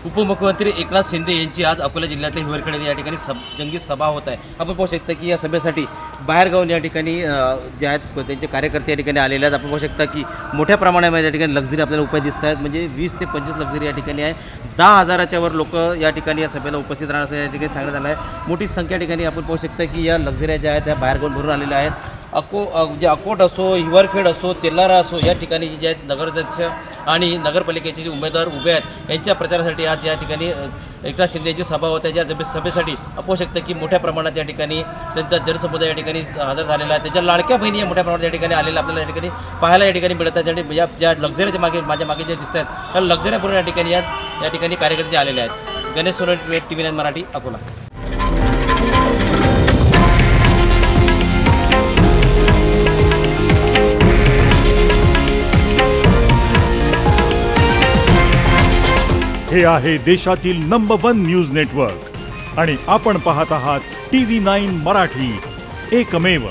उपमुख्यमंत्री एकनाथ शिंदे यांची आज अकोला जिल्ह्यातल्या हिवरखेडा या ठिकाणी जंगी सभा होत आहे। आपण पाहू शकता की या सभेसाठी बाहेरगावून या ठिकाणी जे आहेत त्यांचे कार्यकर्ते या ठिकाणी आलेले आहेत। आपण पाहू शकता की मोठ्या प्रमाणामध्ये या ठिकाणी लक्झरी आपल्याला उपाय दिसत आहेत, म्हणजे 20 ते 25 लक्झरी या ठिकाणी आहे। 10,000च्या वर लोक या ठिकाणी या सभेला उपस्थित राहणार असं या ठिकाणी सांगण्यात आलं आहे। मोठी संख्या ठिकाणी आपण पाहू शकता की या लक्झऱ्या ज्या आहेत त्या बाहेरगावून भरून आलेल्या आहेत। म्हणजे अकोट असो, हिवरखेड असो, तेलारा असो, या ठिकाणी जे आहेत नगराध्यक्ष आणि नगरपालिकेचे जे उमेदवार उभे आहेत यांच्या प्रचारासाठी आज या ठिकाणी एकनाथ शिंदे यांची सभा होते। ज्या सभेसाठी पाहू शकता की मोठ्या प्रमाणात या ठिकाणी त्यांचा जनसमुदाय या ठिकाणी हजर झालेला आहे। त्यांच्या लाडक्या बहिणी मोठ्या प्रमाणात या ठिकाणी आलेल्या आपल्याला या ठिकाणी पाहायला या ठिकाणी मिळत आहेत। आणि ज्या लक्झऱ्याच्या मागे माझ्या मागे जे दिसत आहेत त्या लक्झऱ्या भरून या ठिकाणी कार्यकर्ते आलेले आहेत। गणेश सोनवणे, TV9 मराठी, अकोला। हे आहे देशातील नंबर 1 न्यूज नेटवर्क आणि आपण पाहत आहात TV9 मराठी, एकमेव।